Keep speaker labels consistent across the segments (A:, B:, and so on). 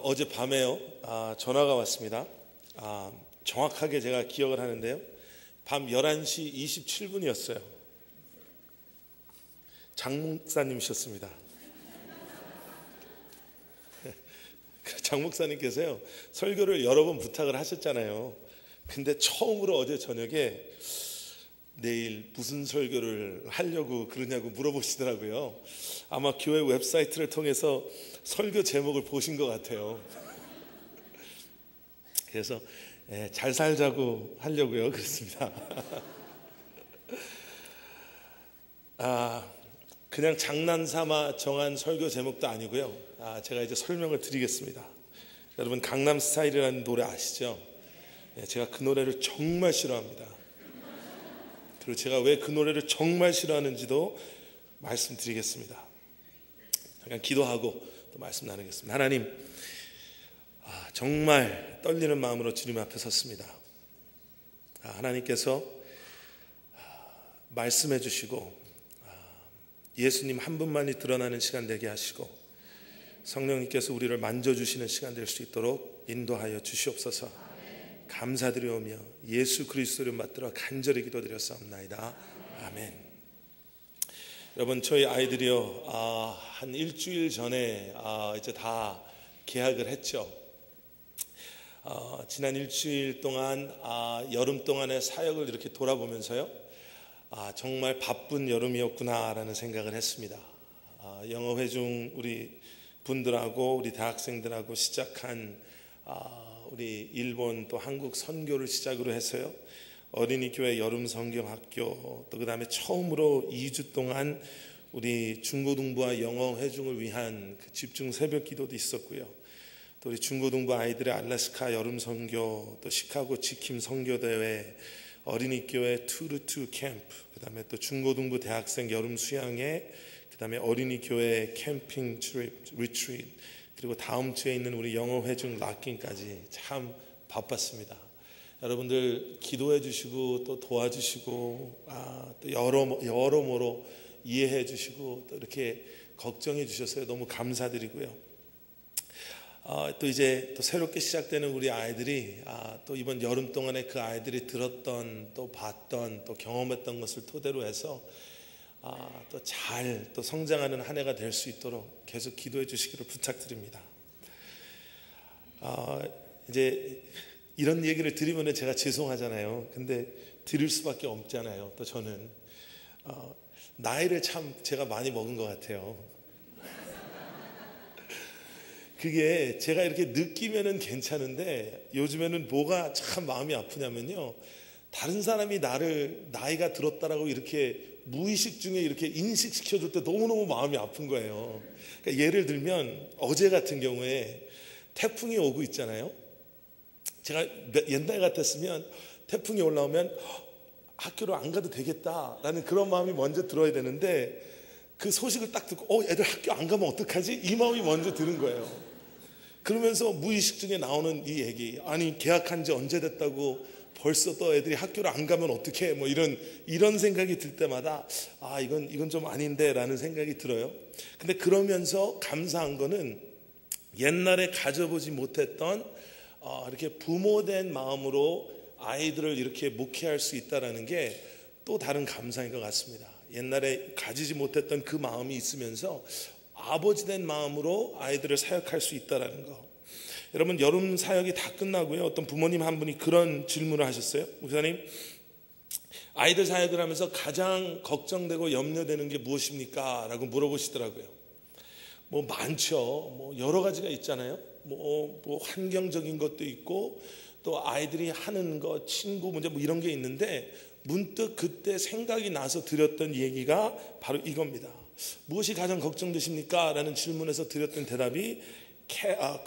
A: 어제 밤에요. 전화가 왔습니다. 정확하게 제가 기억을 하는데요. 밤 11시 27분이었어요. 장 목사님이셨습니다. 장 목사님께서요, 설교를 여러 번 부탁을 하셨잖아요. 근데 처음으로 어제 저녁에 내일 무슨 설교를 하려고 그러냐고 물어보시더라고요. 아마 교회 웹사이트를 통해서 설교 제목을 보신 것 같아요. 그래서 잘 살자고 하려고요. 그렇습니다. 그냥 장난삼아 정한 설교 제목도 아니고요. 제가 이제 설명을 드리겠습니다. 여러분, 강남 스타일이라는 노래 아시죠? 제가 그 노래를 정말 싫어합니다. 그리고 제가 왜 그 노래를 정말 싫어하는지도 말씀드리겠습니다. 잠깐 기도하고 또 말씀 나누겠습니다. 하나님, 정말 떨리는 마음으로 주님 앞에 섰습니다. 하나님께서 말씀해 주시고 예수님 한 분만이 드러나는 시간 되게 하시고 성령님께서 우리를 만져주시는 시간 될 수 있도록 인도하여 주시옵소서. 감사드리오며 예수 그리스도를 받들어 간절히 기도드렸사옵나이다. 아멘. 여러분, 저희 아이들이요, 한 일주일 전에 이제 다 개학을 했죠. 지난 일주일 동안 여름 동안의 사역을 이렇게 돌아보면서요, 정말 바쁜 여름이었구나라는 생각을 했습니다. 영어 회중 우리 분들하고 우리 대학생들하고 시작한 우리 일본 또 한국 선교를 시작으로 해서요, 어린이 교회 여름 성경학교, 또 그 다음에 처음으로 2주 동안 우리 중고등부와 영어 회중을 위한 그 집중 새벽 기도도 있었고요. 또 우리 중고등부 아이들의 알래스카 여름 선교, 또 시카고 지킴 선교 대회, 어린이 교회 투루투 캠프, 그 다음에 또 중고등부 대학생 여름 수양회, 그 다음에 어린이 교회 캠핑 리트리트, 그리고 다음 주에 있는 우리 영어 회중 락킹까지 참 바빴습니다. 여러분들 기도해 주시고 또 도와주시고 또 여러모로 이해해 주시고 또 이렇게 걱정해 주셔서 너무 감사드리고요. 또 이제 또 새롭게 시작되는 우리 아이들이 또 이번 여름 동안에 그 아이들이 들었던 또 봤던 또 경험했던 것을 토대로 해서 또 잘 또 성장하는 한 해가 될 수 있도록 계속 기도해 주시기를 부탁드립니다. 이제 이런 얘기를 드리면 제가 죄송하잖아요. 근데 드릴 수밖에 없잖아요. 또 저는 나이를 참 제가 많이 먹은 것 같아요. 그게 제가 이렇게 느끼면은 괜찮은데 요즘에는 뭐가 참 마음이 아프냐면요, 다른 사람이 나를 나이가 들었다라고 이렇게 무의식 중에 이렇게 인식시켜줄 때 너무너무 마음이 아픈 거예요. 그러니까 예를 들면 어제 같은 경우에 태풍이 오고 있잖아요. 제가 옛날 같았으면 태풍이 올라오면 학교를 안 가도 되겠다라는 그런 마음이 먼저 들어야 되는데, 그 소식을 딱 듣고 애들 학교 안 가면 어떡하지? 이 마음이 먼저 드는 거예요. 그러면서 무의식 중에 나오는 이 얘기, 아니 계약한 지 언제 됐다고 벌써 또 애들이 학교를 안 가면 어떡해, 뭐 이런 생각이 들 때마다 이건 좀 아닌데 라는 생각이 들어요. 근데 그러면서 감사한 거는 옛날에 가져보지 못했던 이렇게 부모된 마음으로 아이들을 이렇게 목회할 수 있다라는 게 또 다른 감사인 것 같습니다. 옛날에 가지지 못했던 그 마음이 있으면서 아버지된 마음으로 아이들을 사역할 수 있다라는 거. 여러분, 여름 사역이 다 끝나고요, 어떤 부모님 한 분이 그런 질문을 하셨어요. 목사님, 아이들 사역을 하면서 가장 걱정되고 염려되는 게 무엇입니까? 라고 물어보시더라고요. 뭐 많죠. 뭐 여러 가지가 있잖아요. 뭐 환경적인 것도 있고 또 아이들이 하는 것, 친구 문제 뭐 이런 게 있는데, 문득 그때 생각이 나서 드렸던 얘기가 바로 이겁니다. 무엇이 가장 걱정되십니까? 라는 질문에서 드렸던 대답이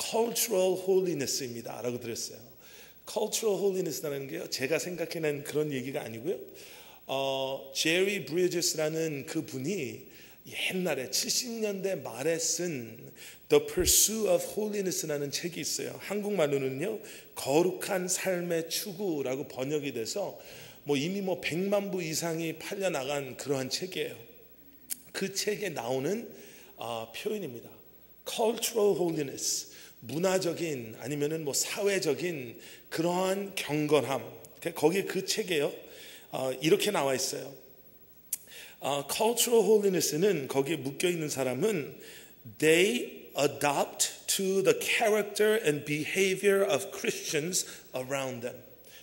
A: cultural holiness입니다 라고 드렸어요. cultural holiness라는 게요, 제가 생각해낸 그런 얘기가 아니고요, 제리 브리저스라는 그 분이 옛날에 70년대 말에 쓴 The Pursuit of Holiness라는 책이 있어요. 한국말로는요, 거룩한 삶의 추구라고 번역이 돼서 이미 100만 부 이상이 팔려나간 그러한 책이에요. 그 책에 나오는 표현입니다. Cultural holiness, 문화적인 아니면은 뭐 사회적인 그러한 경건함. 거기에 그 책에요. 이렇게 나와 있어요. Cultural holiness는 거기에 묶여 있는 사람은 they adopt to the character and behavior of Christians around them.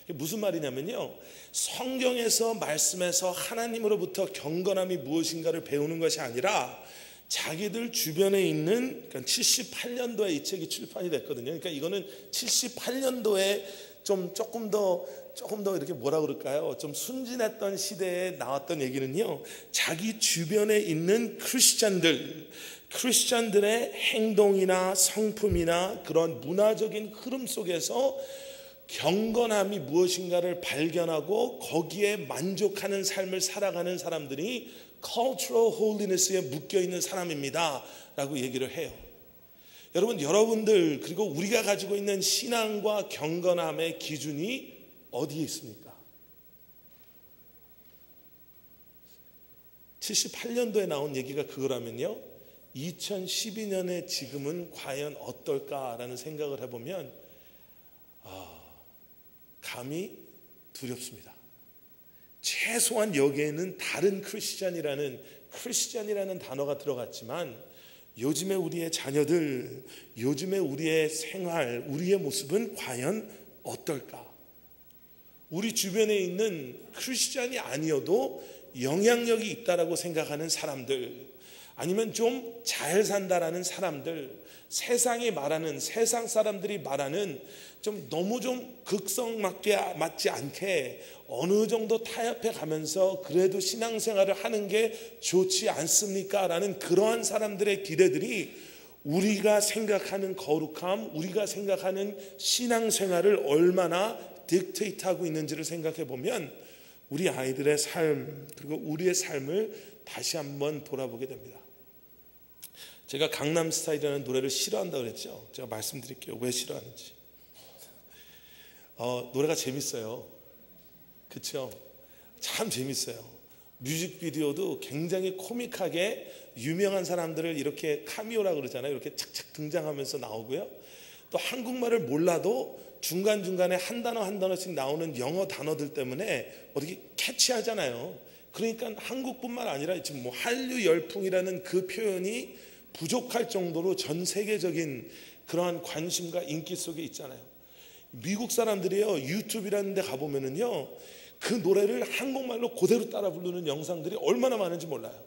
A: 무슨 말이냐면요, 성경에서 말씀에서 하나님으로부터 경건함이 무엇인가를 배우는 것이 아니라 자기들 주변에 있는, 그러니까 78년도에 이 책이 출판이 됐거든요. 그러니까 이거는 78년도에 조금 더 이렇게 뭐라 그럴까요? 좀 순진했던 시대에 나왔던 얘기는요, 자기 주변에 있는 크리스찬들의 행동이나 성품이나 그런 문화적인 흐름 속에서 경건함이 무엇인가를 발견하고 거기에 만족하는 삶을 살아가는 사람들이 cultural holiness에 묶여 있는 사람입니다 라고 얘기를 해요. 여러분들 그리고 우리가 가지고 있는 신앙과 경건함의 기준이 어디에 있습니까? 78년도에 나온 얘기가 그거라면요, 2012년에 지금은 과연 어떨까라는 생각을 해보면 감히 두렵습니다. 최소한 여기에는 다른 크리스찬이라는 단어가 들어갔지만 요즘에 우리의 자녀들, 요즘에 우리의 생활, 우리의 모습은 과연 어떨까? 우리 주변에 있는 크리스찬이 아니어도 영향력이 있다라고 생각하는 사람들, 아니면 좀 잘 산다라는 사람들, 세상 사람들이 말하는 너무 극성 맞지 않게 어느 정도 타협해 가면서 그래도 신앙생활을 하는 게 좋지 않습니까? 라는 그러한 사람들의 기대들이 우리가 생각하는 거룩함, 우리가 생각하는 신앙생활을 얼마나 딕테이트하고 있는지를 생각해 보면 우리 아이들의 삶, 그리고 우리의 삶을 다시 한번 돌아보게 됩니다. 제가 강남스타일이라는 노래를 싫어한다고 그랬죠. 제가 말씀드릴게요, 왜 싫어하는지. 노래가 재밌어요. 그렇죠? 참 재밌어요. 뮤직비디오도 굉장히 코믹하게 유명한 사람들을 이렇게 카미오라고 그러잖아요. 이렇게 착착 등장하면서 나오고요. 또 한국말을 몰라도 중간중간에 한 단어씩 나오는 영어 단어들 때문에 어떻게 캐치하잖아요. 그러니까 한국뿐만 아니라 지금 뭐 한류 열풍이라는 그 표현이 부족할 정도로 전 세계적인 그러한 관심과 인기 속에 있잖아요. 미국 사람들이요, 유튜브라는 데 가보면은요, 그 노래를 한국말로 그대로 따라 부르는 영상들이 얼마나 많은지 몰라요.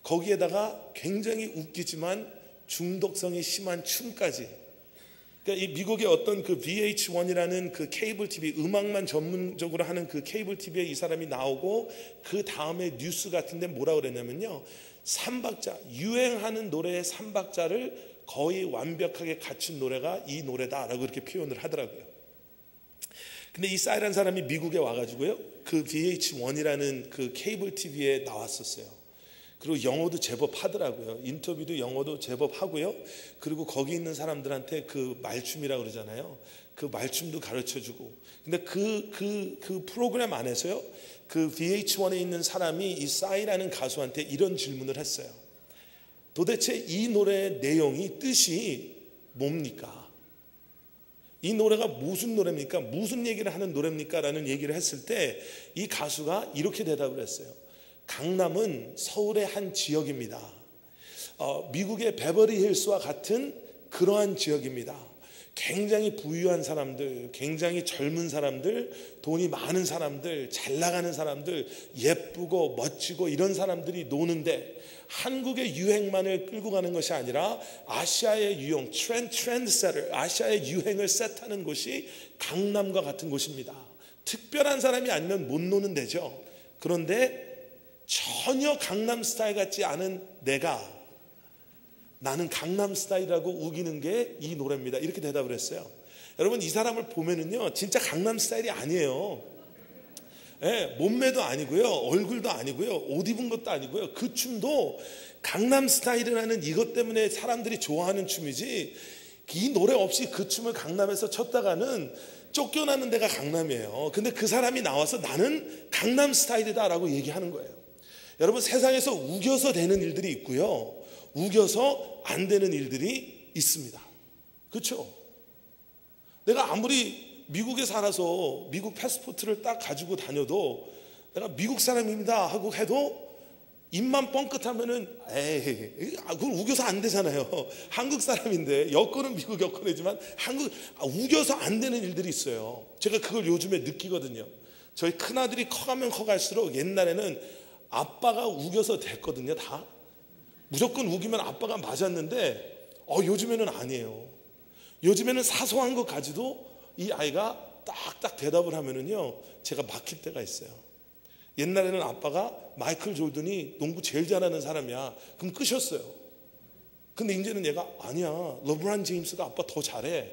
A: 거기에다가 굉장히 웃기지만 중독성이 심한 춤까지. 그러니까 이 미국의 어떤 그 VH1이라는 그 케이블 TV, 음악만 전문적으로 하는 그 케이블 TV에 이 사람이 나오고 그 다음에 뉴스 같은데 뭐라 그랬냐면요, 3박자, 유행하는 노래의 3박자를 거의 완벽하게 갖춘 노래가 이 노래다라고 이렇게 표현을 하더라고요. 근데 이 싸이란 사람이 미국에 와가지고요, 그 VH1이라는 그 케이블 TV에 나왔었어요. 그리고 영어도 제법 하더라고요. 인터뷰도 영어도 제법 하고요. 그리고 거기 있는 사람들한테 그 말춤이라고 그러잖아요. 그 말춤도 가르쳐주고. 근데 그 프로그램 안에서요, 그 VH1에 있는 사람이 이 싸이라는 가수한테 이런 질문을 했어요. 도대체 이 노래의 내용이, 뜻이 뭡니까? 이 노래가 무슨 노래입니까? 무슨 얘기를 하는 노래입니까? 라는 얘기를 했을 때 이 가수가 이렇게 대답을 했어요. 강남은 서울의 한 지역입니다. 미국의 베버리 힐스와 같은 그러한 지역입니다. 굉장히 부유한 사람들, 굉장히 젊은 사람들, 돈이 많은 사람들, 잘 나가는 사람들, 예쁘고 멋지고 이런 사람들이 노는데, 한국의 유행만을 끌고 가는 것이 아니라 아시아의 유행, 트렌드세터, 아시아의 유행을 셋하는 곳이 강남과 같은 곳입니다. 특별한 사람이 아니면 못 노는 데죠. 그런데 전혀 강남 스타일 같지 않은 나는 강남 스타일이라고 우기는 게 이 노래입니다. 이렇게 대답을 했어요. 여러분, 이 사람을 보면은요, 진짜 강남 스타일이 아니에요. 몸매도 아니고요, 얼굴도 아니고요, 옷 입은 것도 아니고요. 그 춤도 강남 스타일이라는 이것 때문에 사람들이 좋아하는 춤이지, 이 노래 없이 그 춤을 강남에서 췄다가는 쫓겨나는 데가 강남이에요. 근데 그 사람이 나와서 나는 강남 스타일이다라고 얘기하는 거예요. 여러분, 세상에서 우겨서 되는 일들이 있고요, 우겨서 안 되는 일들이 있습니다. 그렇죠? 내가 아무리 미국에 살아서 미국 패스포트를 딱 가지고 다녀도 내가 미국 사람입니다 하고 해도 입만 뻥끗하면은 에이 그건 우겨서 안 되잖아요. 한국 사람인데 여권은 미국 여권이지만 우겨서 안 되는 일들이 있어요. 제가 그걸 요즘에 느끼거든요. 저희 큰아들이 커가면 커갈수록 옛날에는 아빠가 우겨서 됐거든요. 다 무조건 우기면 아빠가 맞았는데 요즘에는 아니에요. 요즘에는 사소한 것 가지도 이 아이가 딱딱 대답을 하면은요 제가 막힐 때가 있어요. 옛날에는 아빠가 마이클 조던이 농구 제일 잘하는 사람이야. 그럼 끄셨어요. 근데 이제는 얘가 아니야. 르브론 제임스가 아빠 더 잘해.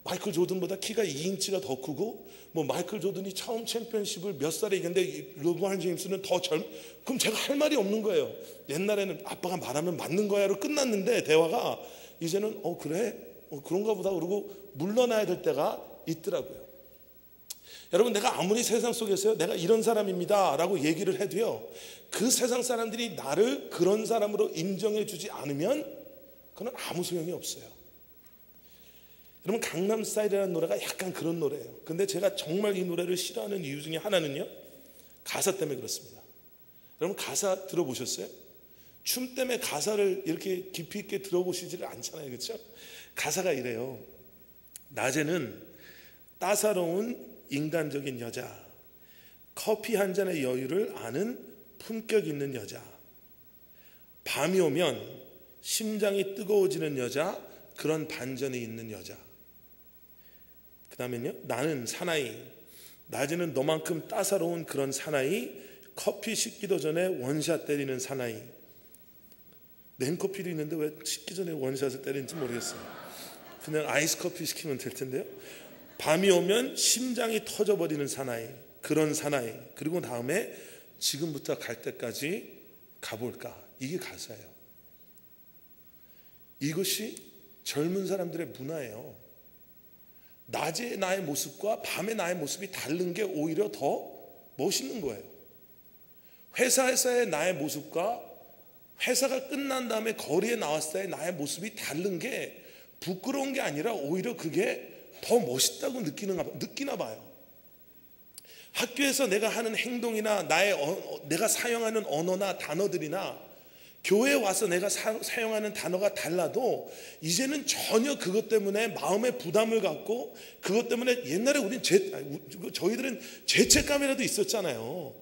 A: 마이클 조던보다 키가 2인치가 더 크고 뭐 마이클 조던이 처음 챔피언십을 몇 살에 이겼는데 르브론 제임스는 더 그럼 제가 할 말이 없는 거예요. 옛날에는 아빠가 말하면 맞는 거야로 끝났는데 대화가 이제는 그래? 그런가 보다 그러고 물러나야 될 때가 있더라고요. 여러분 내가 아무리 세상 속에서요 내가 이런 사람입니다 라고 얘기를 해도요 그 세상 사람들이 나를 그런 사람으로 인정해 주지 않으면 그건 아무 소용이 없어요. 여러분 강남스타일이라는 노래가 약간 그런 노래예요. 근데 제가 정말 이 노래를 싫어하는 이유 중에 하나는요 가사 때문에 그렇습니다. 여러분 가사 들어보셨어요? 춤 때문에 가사를 이렇게 깊이 있게 들어보시지를 않잖아요. 그렇죠? 가사가 이래요. 낮에는 따사로운 인간적인 여자, 커피 한 잔의 여유를 아는 품격 있는 여자, 밤이 오면 심장이 뜨거워지는 여자, 그런 반전이 있는 여자. 그 다음에요 나는 사나이, 낮에는 너만큼 따사로운 그런 사나이, 커피 식기도 전에 원샷 때리는 사나이. 냉커피도 있는데 왜 식기 전에 원샷을 때리는지 모르겠어요. 그냥 아이스 커피 시키면 될 텐데요. 밤이 오면 심장이 터져버리는 사나이, 그런 사나이. 그리고 다음에 지금부터 갈 때까지 가볼까. 이게 가사예요. 이것이 젊은 사람들의 문화예요. 낮에 나의 모습과 밤에 나의 모습이 다른 게 오히려 더 멋있는 거예요. 회사에서의 나의 모습과 회사가 끝난 다음에 거리에 나왔을 때 나의 모습이 다른 게 부끄러운 게 아니라 오히려 그게 더 멋있다고 느끼나 봐요. 학교에서 내가 하는 행동이나 내가 사용하는 언어나 단어들이나 교회에 와서 내가 사용하는 단어가 달라도 이제는 전혀 그것 때문에 마음의 부담을 갖고 그것 때문에 옛날에 저희들은 죄책감이라도 있었잖아요.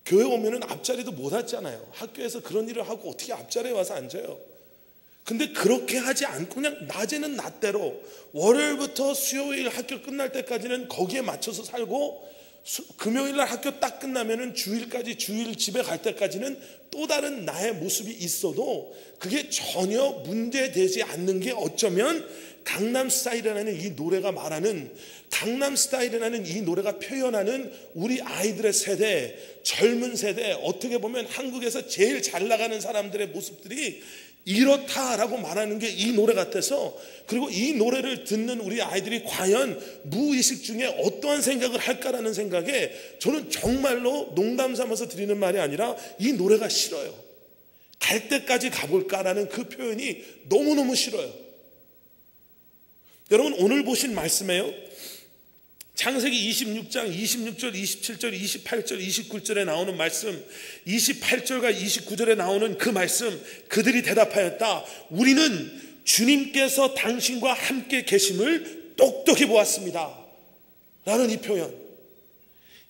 A: 교회 오면은 앞자리도 못 앉잖아요. 학교에서 그런 일을 하고 어떻게 앞자리에 와서 앉아요? 근데 그렇게 하지 않고 그냥 낮에는 낮대로 월요일부터 수요일 학교 끝날 때까지는 거기에 맞춰서 살고 금요일날 학교 딱 끝나면은 주일 집에 갈 때까지는 또 다른 나의 모습이 있어도 그게 전혀 문제되지 않는 게 어쩌면 강남스타일이라는 이 노래가 말하는 강남스타일이라는 이 노래가 표현하는 우리 아이들의 세대, 젊은 세대, 어떻게 보면 한국에서 제일 잘 나가는 사람들의 모습들이 이렇다라고 말하는 게 이 노래 같아서, 그리고 이 노래를 듣는 우리 아이들이 과연 무의식 중에 어떠한 생각을 할까라는 생각에 저는 정말로 농담 삼아서 드리는 말이 아니라 이 노래가 싫어요. 갈 때까지 가볼까라는 그 표현이 너무너무 싫어요. 여러분 오늘 보신 말씀에요, 창세기 26장 26절, 27절, 28절, 29절에 나오는 말씀, 28절과 29절에 나오는 그 말씀, 그들이 대답하였다. 우리는 주님께서 당신과 함께 계심을 똑똑히 보았습니다 라는 이 표현.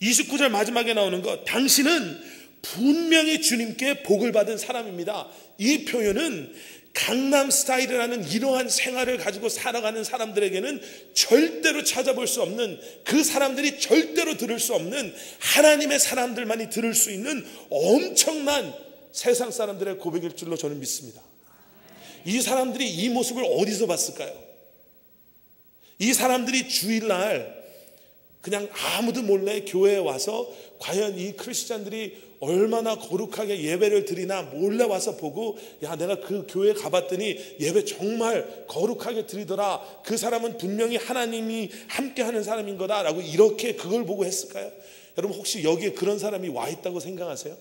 A: 29절 마지막에 나오는 것, 당신은 분명히 주님께 복을 받은 사람입니다. 이 표현은 강남스타일이라는 이러한 생활을 가지고 살아가는 사람들에게는 절대로 찾아볼 수 없는, 그 사람들이 절대로 들을 수 없는, 하나님의 사람들만이 들을 수 있는 엄청난 세상 사람들의 고백일 줄로 저는 믿습니다. 이 사람들이 이 모습을 어디서 봤을까요? 이 사람들이 주일날 그냥 아무도 몰래 교회에 와서 과연 이 크리스찬들이 얼마나 거룩하게 예배를 드리나 몰래 와서 보고, 야 내가 그 교회 가봤더니 예배 정말 거룩하게 드리더라, 그 사람은 분명히 하나님이 함께하는 사람인 거다 라고 이렇게 그걸 보고 했을까요? 여러분 혹시 여기에 그런 사람이 와 있다고 생각하세요?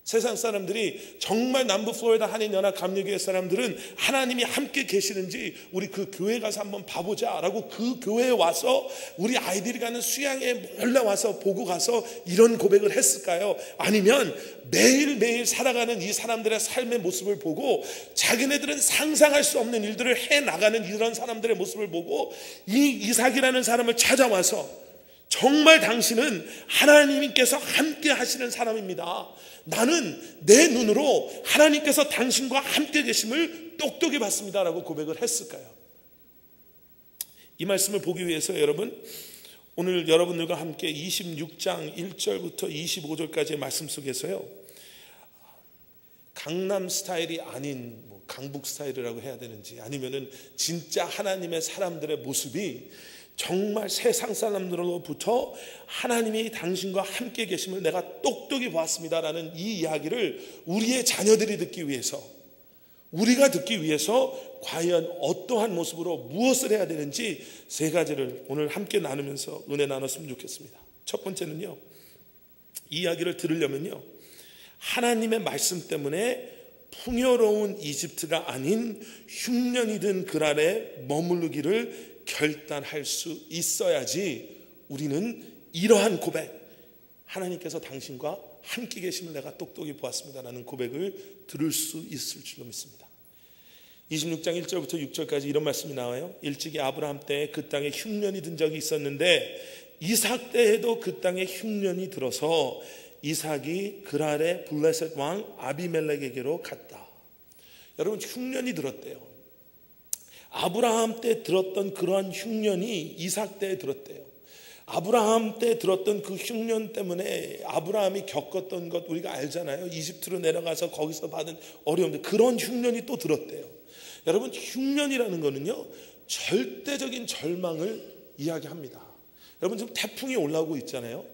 A: 세상 사람들이 정말 남부 플로리다 한인연합 감리교회 사람들은 하나님이 함께 계시는지 우리 그 교회 가서 한번 봐보자 라고 그 교회에 와서 우리 아이들이 가는 수양에 몰래 와서 보고 가서 이런 고백을 했을까요? 아니면 매일매일 살아가는 이 사람들의 삶의 모습을 보고 자기네들은 상상할 수 없는 일들을 해나가는 이런 사람들의 모습을 보고 이 이삭이라는 사람을 찾아와서 정말 당신은 하나님께서 함께 하시는 사람입니다. 나는 내 눈으로 하나님께서 당신과 함께 계심을 똑똑히 봤습니다 라고 고백을 했을까요? 이 말씀을 보기 위해서 여러분, 오늘 여러분들과 함께 26장 1절부터 25절까지의 말씀 속에서요, 강남 스타일이 아닌 강북 스타일이라고 해야 되는지, 아니면은 진짜 하나님의 사람들의 모습이 정말 세상 사람들로부터 하나님이 당신과 함께 계심을 내가 똑똑히 보았습니다라는 이 이야기를 우리의 자녀들이 듣기 위해서, 우리가 듣기 위해서 과연 어떠한 모습으로 무엇을 해야 되는지 세 가지를 오늘 함께 나누면서 은혜 나눴으면 좋겠습니다. 첫 번째는요, 이 이야기를 들으려면요, 하나님의 말씀 때문에 풍요로운 이집트가 아닌 흉년이 든 그 아래 머무르기를 결단할 수 있어야지 우리는 이러한 고백, 하나님께서 당신과 함께 계심을 내가 똑똑히 보았습니다라는 고백을 들을 수 있을 줄로 믿습니다. 26장 1절부터 6절까지 이런 말씀이 나와요. 일찍이 아브라함 때에 그 땅에 흉년이 든 적이 있었는데 이삭 때에도 그 땅에 흉년이 들어서 이삭이 그랄의 블레셋 왕 아비멜렉에게로 갔다. 여러분, 흉년이 들었대요. 아브라함 때 들었던 그러한 흉년이 이삭 때에 들었대요. 아브라함 때 들었던 그 흉년 때문에 아브라함이 겪었던 것 우리가 알잖아요. 이집트로 내려가서 거기서 받은 어려움들, 그런 흉년이 또 들었대요. 여러분, 흉년이라는 거는요, 절대적인 절망을 이야기합니다. 여러분, 지금 태풍이 올라오고 있잖아요.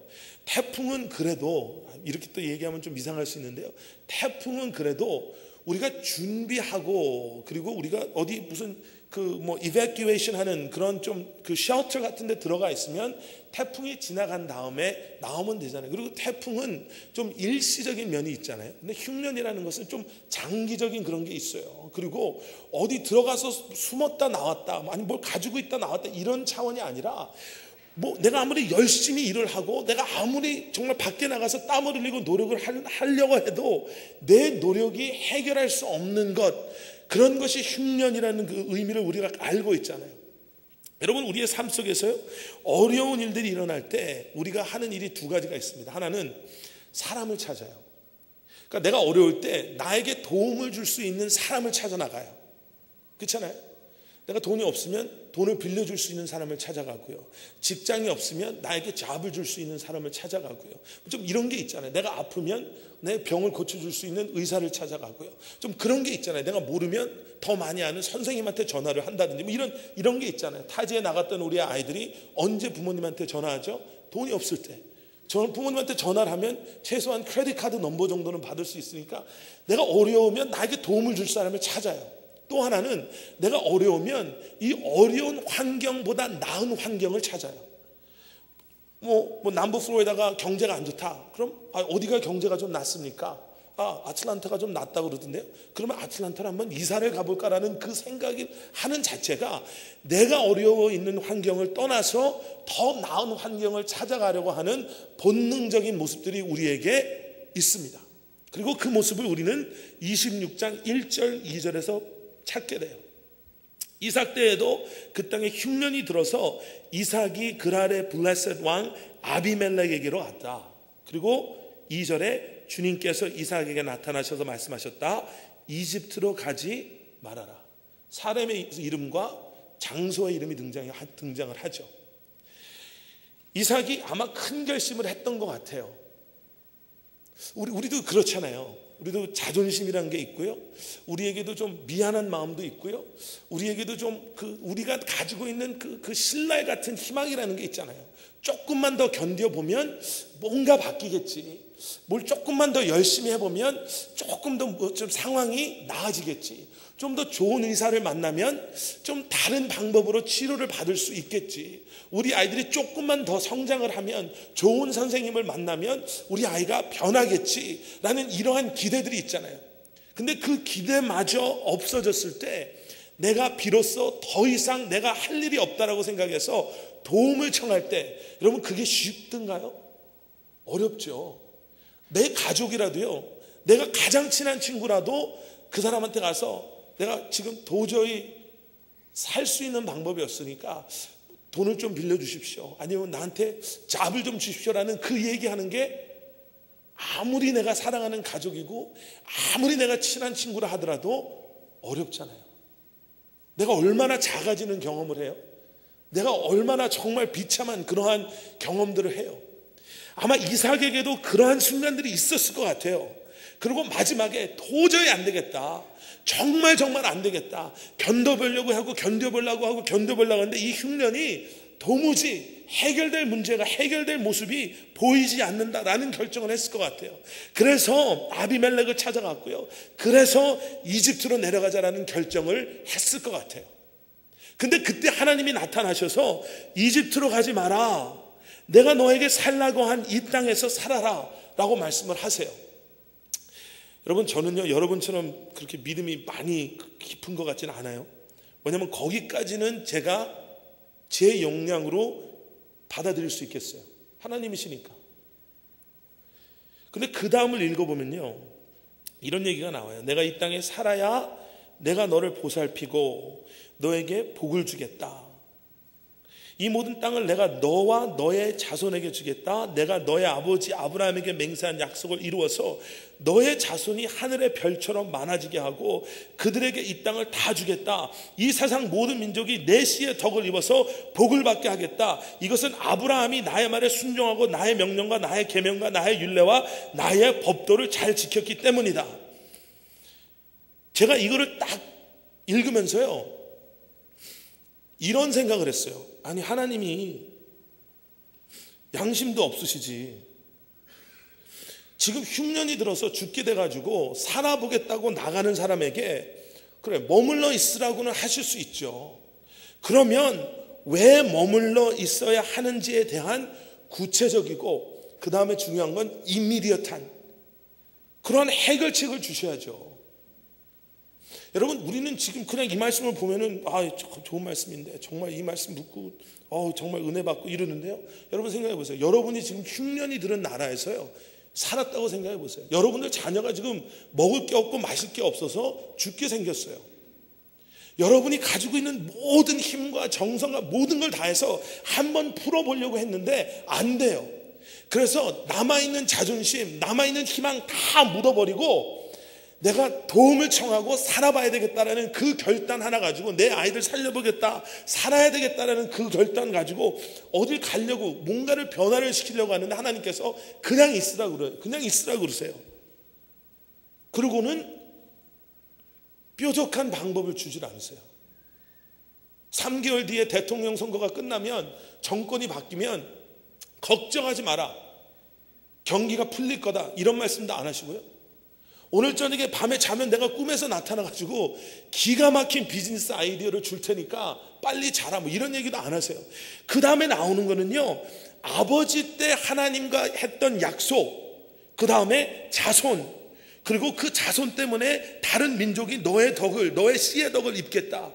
A: 태풍은 그래도, 이렇게 또 얘기하면 좀 이상할 수 있는데요, 태풍은 그래도 우리가 준비하고, 그리고 우리가 어디 무슨 evacuation 하는 그런 좀 쉘터 같은 데 들어가 있으면 태풍이 지나간 다음에 나오면 되잖아요. 그리고 태풍은 좀 일시적인 면이 있잖아요. 근데 흉년이라는 것은 좀 장기적인 그런 게 있어요. 그리고 어디 들어가서 숨었다 나왔다, 아니 뭘 가지고 있다 나왔다, 이런 차원이 아니라, 내가 아무리 열심히 일을 하고 내가 아무리 정말 밖에 나가서 땀을 흘리고 노력을 하려고 해도 내 노력이 해결할 수 없는 것, 그런 것이 흉년이라는 그 의미를 우리가 알고 있잖아요. 여러분, 우리의 삶 속에서요, 어려운 일들이 일어날 때 우리가 하는 일이 두 가지가 있습니다. 하나는 사람을 찾아요. 그러니까 내가 어려울 때 나에게 도움을 줄 수 있는 사람을 찾아 나가요. 그렇잖아요. 내가 돈이 없으면 돈을 빌려줄 수 있는 사람을 찾아가고요. 직장이 없으면 나에게 잡을 줄 수 있는 사람을 찾아가고요. 좀 이런 게 있잖아요. 내가 아프면 내 병을 고쳐줄 수 있는 의사를 찾아가고요. 좀 그런 게 있잖아요. 내가 모르면 더 많이 아는 선생님한테 전화를 한다든지 이런 게 있잖아요. 타지에 나갔던 우리 아이들이 언제 부모님한테 전화하죠? 돈이 없을 때. 부모님한테 전화를 하면 최소한 크레딧 카드 넘버 정도는 받을 수 있으니까 내가 어려우면 나에게 도움을 줄 사람을 찾아요. 또 하나는 내가 어려우면 이 어려운 환경보다 나은 환경을 찾아요. 남부 플로리다가 경제가 안 좋다. 그럼 어디가 경제가 좀 낫습니까? 아틀란타가 좀 낫다고 그러던데요. 그러면 아틀란타를 한번 이사를 가볼까라는 그 생각이 하는 자체가 내가 어려워 있는 환경을 떠나서 더 나은 환경을 찾아가려고 하는 본능적인 모습들이 우리에게 있습니다. 그리고 그 모습을 우리는 26장 1절 2절에서 찾게 돼요. 이삭 때에도 그 땅에 흉년이 들어서 이삭이 그랄의 블레셋 왕 아비멜렉에게로 갔다. 그리고 2절에 주님께서 이삭에게 나타나셔서 말씀하셨다. 이집트로 가지 말아라. 사람의 이름과 장소의 이름이 등장을 하죠. 이삭이 아마 큰 결심을 했던 것 같아요. 우리도 그렇잖아요. 우리도 자존심이라는 게 있고요. 우리에게도 좀 미안한 마음도 있고요. 우리에게도 좀 우리가 가지고 있는 그 신랄 같은 희망이라는 게 있잖아요. 조금만 더 견뎌보면 뭔가 바뀌겠지. 뭘 조금만 더 열심히 해보면 조금 더 좀 상황이 나아지겠지. 좀 더 좋은 의사를 만나면 좀 다른 방법으로 치료를 받을 수 있겠지. 우리 아이들이 조금만 더 성장을 하면 좋은 선생님을 만나면 우리 아이가 변하겠지 라는 이러한 기대들이 있잖아요. 근데 그 기대마저 없어졌을 때 내가 비로소 더 이상 내가 할 일이 없다라고 생각해서 도움을 청할 때, 여러분 그게 쉽든가요? 어렵죠. 내 가족이라도요, 내가 가장 친한 친구라도 그 사람한테 가서 내가 지금 도저히 살 수 있는 방법이 없으니까 돈을 좀 빌려주십시오, 아니면 나한테 잡을 좀 주십시오라는 그 얘기하는 게 아무리 내가 사랑하는 가족이고 아무리 내가 친한 친구라 하더라도 어렵잖아요. 내가 얼마나 작아지는 경험을 해요. 내가 얼마나 정말 비참한 그러한 경험들을 해요. 아마 이삭에게도 그러한 순간들이 있었을 것 같아요. 그리고 마지막에 도저히 안 되겠다, 정말 안 되겠다, 견뎌보려고 하고 하는데 이 흉년이 도무지 해결될 문제가 해결될 모습이 보이지 않는다라는 결정을 했을 것 같아요. 그래서 아비멜렉을 찾아갔고요, 그래서 이집트로 내려가자라는 결정을 했을 것 같아요. 근데 그때 하나님이 나타나셔서 이집트로 가지 마라, 내가 너에게 살라고 한 이 땅에서 살아라 라고 말씀을 하세요. 여러분, 저는요 여러분처럼 그렇게 믿음이 많이 깊은 것 같지는 않아요. 왜냐하면 거기까지는 제가 제 역량으로 받아들일 수 있겠어요. 하나님이시니까. 근데 그 다음을 읽어보면요, 이런 얘기가 나와요. 내가 이 땅에 살아야 내가 너를 보살피고 너에게 복을 주겠다. 이 모든 땅을 내가 너와 너의 자손에게 주겠다. 내가 너의 아버지 아브라함에게 맹세한 약속을 이루어서 너의 자손이 하늘의 별처럼 많아지게 하고 그들에게 이 땅을 다 주겠다. 이 세상 모든 민족이 내 씨의 덕을 입어서 복을 받게 하겠다. 이것은 아브라함이 나의 말에 순종하고 나의 명령과 나의 계명과 나의 율례와 나의 법도를 잘 지켰기 때문이다. 제가 이거를 딱 읽으면서요 이런 생각을 했어요. 아니, 하나님이 양심도 없으시지. 지금 흉년이 들어서 죽게 돼가지고 살아보겠다고 나가는 사람에게 그래 머물러 있으라고는 하실 수 있죠. 그러면 왜 머물러 있어야 하는지에 대한 구체적이고 그 다음에 중요한 건 이미디어트한 그런 해결책을 주셔야죠. 여러분, 우리는 지금 그냥 이 말씀을 보면은 좋은 말씀인데 정말 이 말씀 듣고 정말 은혜 받고 이러는데요, 여러분 생각해 보세요. 여러분이 지금 흉년이 들은 나라에서요 살았다고 생각해 보세요. 여러분들 자녀가 지금 먹을 게 없고 마실 게 없어서 죽게 생겼어요. 여러분이 가지고 있는 모든 힘과 정성과 모든 걸 다해서 한번 풀어보려고 했는데 안 돼요. 그래서 남아있는 자존심, 남아있는 희망 다 묻어버리고 내가 도움을 청하고 살아봐야 되겠다라는 그 결단 하나 가지고 내 아이들 살려보겠다, 살아야 되겠다라는 그 결단 가지고 어딜 가려고 뭔가를 변화를 시키려고 하는데 하나님께서 그냥 있으라고 그래요. 그냥 있으라고 그러세요. 그리고는 뾰족한 방법을 주질 않으세요. 3개월 뒤에 대통령 선거가 끝나면 정권이 바뀌면 걱정하지 마라, 경기가 풀릴 거다, 이런 말씀도 안 하시고요, 오늘 저녁에 밤에 자면 내가 꿈에서 나타나가지고 기가 막힌 비즈니스 아이디어를 줄 테니까 빨리 자라, 뭐 이런 얘기도 안 하세요. 그 다음에 나오는 거는요, 아버지 때 하나님과 했던 약속, 그 다음에 자손, 그리고 그 자손 때문에 다른 민족이 너의 덕을, 너의 씨의 덕을 입겠다.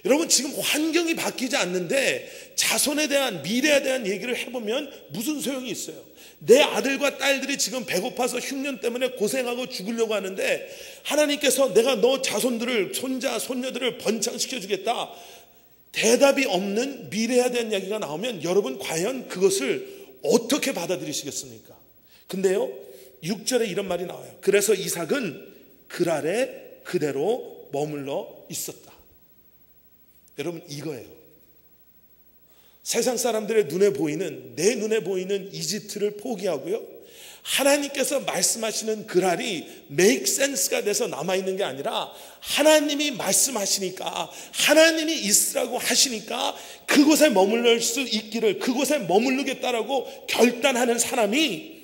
A: 여러분, 지금 환경이 바뀌지 않는데 자손에 대한, 미래에 대한 얘기를 해보면 무슨 소용이 있어요? 내 아들과 딸들이 지금 배고파서 흉년 때문에 고생하고 죽으려고 하는데 하나님께서 내가 너 자손들을, 손자, 손녀들을 번창시켜 주겠다. 대답이 없는 미래에 대한 이야기가 나오면 여러분 과연 그것을 어떻게 받아들이시겠습니까? 근데요, 6절에 이런 말이 나와요. 그래서 이삭은 그랄에 그대로 머물러 있었다. 여러분, 이거예요. 세상 사람들의 눈에 보이는, 내 눈에 보이는 이집트를 포기하고요, 하나님께서 말씀하시는 그랄이 make sense가 돼서 남아있는 게 아니라 하나님이 말씀하시니까, 하나님이 있으라고 하시니까 그곳에 머물러 수 있기를, 그곳에 머무르겠다라고 결단하는 사람이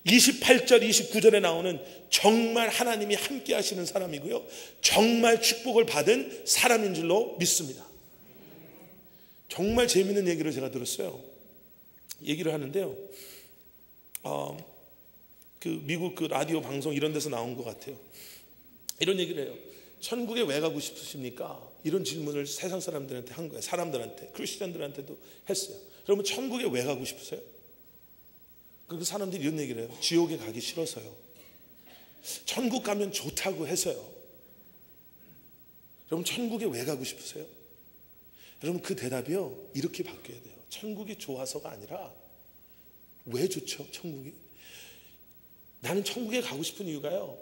A: 28절 29절에 나오는 정말 하나님이 함께 하시는 사람이고요, 정말 축복을 받은 사람인 줄로 믿습니다. 정말 재미있는 얘기를 제가 들었어요. 얘기를 하는데요, 그 미국 그 라디오 방송 이런 데서 나온 것 같아요. 이런 얘기를 해요. 천국에 왜 가고 싶으십니까? 이런 질문을 세상 사람들한테 한 거예요. 사람들한테, 크리스천들한테도 했어요. 여러분, 천국에 왜 가고 싶으세요? 그 사람들이 이런 얘기를 해요. 지옥에 가기 싫어서요. 천국 가면 좋다고 해서요. 여러분, 천국에 왜 가고 싶으세요? 여러분, 그 대답이요, 이렇게 바뀌어야 돼요. 천국이 좋아서가 아니라 왜 좋죠? 천국이? 나는 천국에 가고 싶은 이유가요,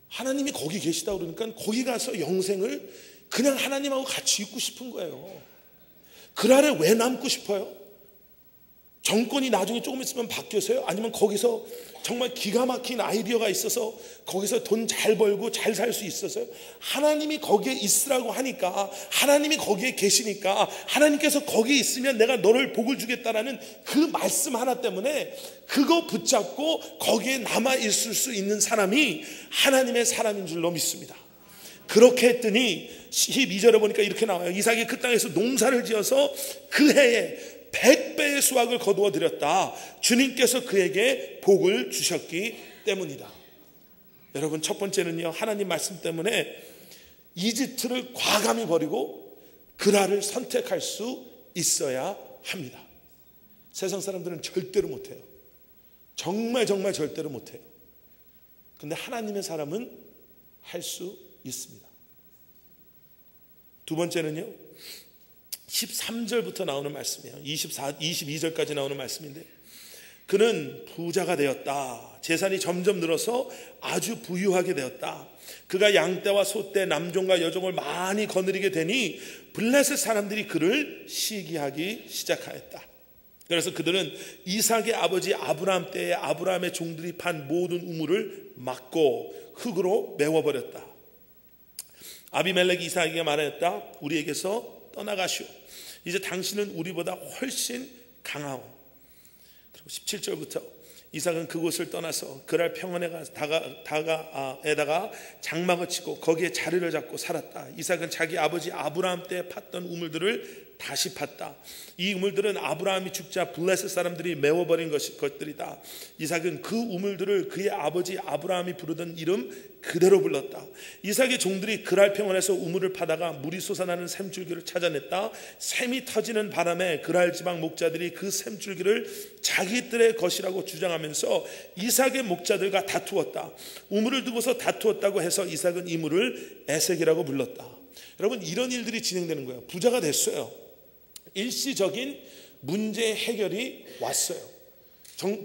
A: 하나님이 거기 계시다 그러니까 거기 가서 영생을 그냥 하나님하고 같이 있고 싶은 거예요. 그날에 왜 남고 싶어요? 정권이 나중에 조금 있으면 바뀌어서요? 아니면 거기서 정말 기가 막힌 아이디어가 있어서 거기서 돈 잘 벌고 잘 살 수 있어서요? 하나님이 거기에 있으라고 하니까, 하나님이 거기에 계시니까, 하나님께서 거기에 있으면 내가 너를 복을 주겠다라는 그 말씀 하나 때문에 그거 붙잡고 거기에 남아 있을 수 있는 사람이 하나님의 사람인 줄로 믿습니다. 그렇게 했더니 12절에 보니까 이렇게 나와요. 이삭이 그 땅에서 농사를 지어서 그 해에 100배의 수확을 거두어 드렸다. 주님께서 그에게 복을 주셨기 때문이다. 여러분, 첫 번째는요, 하나님 말씀 때문에 이집트를 과감히 버리고 그랄을 선택할 수 있어야 합니다. 세상 사람들은 절대로 못해요. 정말 절대로 못해요. 근데 하나님의 사람은 할 수 있습니다. 두 번째는요, 13절부터 나오는 말씀이에요. 22절까지 나오는 말씀인데, 그는 부자가 되었다. 재산이 점점 늘어서 아주 부유하게 되었다. 그가 양떼와 소떼, 남종과 여종을 많이 거느리게 되니 블레셋 사람들이 그를 시기하기 시작하였다. 그래서 그들은 이삭의 아버지 아브라함 때에 아브라함의 종들이 판 모든 우물을 막고 흙으로 메워버렸다. 아비멜렉이 이삭에게 말하였다. 우리에게서 떠나가시오. 이제 당신은 우리보다 훨씬 강하오. 그리고 17절부터 이삭은 그곳을 떠나서 그랄 평원에다가 장막을 치고 거기에 자리를 잡고 살았다. 이삭은 자기 아버지 아브라함 때 팠던 우물들을 다시 팠다. 이 우물들은 아브라함이 죽자 블레셋 사람들이 메워버린 것들이다. 이삭은 그 우물들을 그의 아버지 아브라함이 부르던 이름 그대로 불렀다. 이삭의 종들이 그랄 평원에서 우물을 파다가 물이 솟아나는 샘줄기를 찾아냈다. 샘이 터지는 바람에 그랄 지방 목자들이 그 샘줄기를 자기들의 것이라고 주장하면서 이삭의 목자들과 다투었다. 우물을 두고서 다투었다고 해서 이삭은 이 물을 에색이라고 불렀다. 여러분, 이런 일들이 진행되는 거예요. 부자가 됐어요. 일시적인 문제 해결이 왔어요.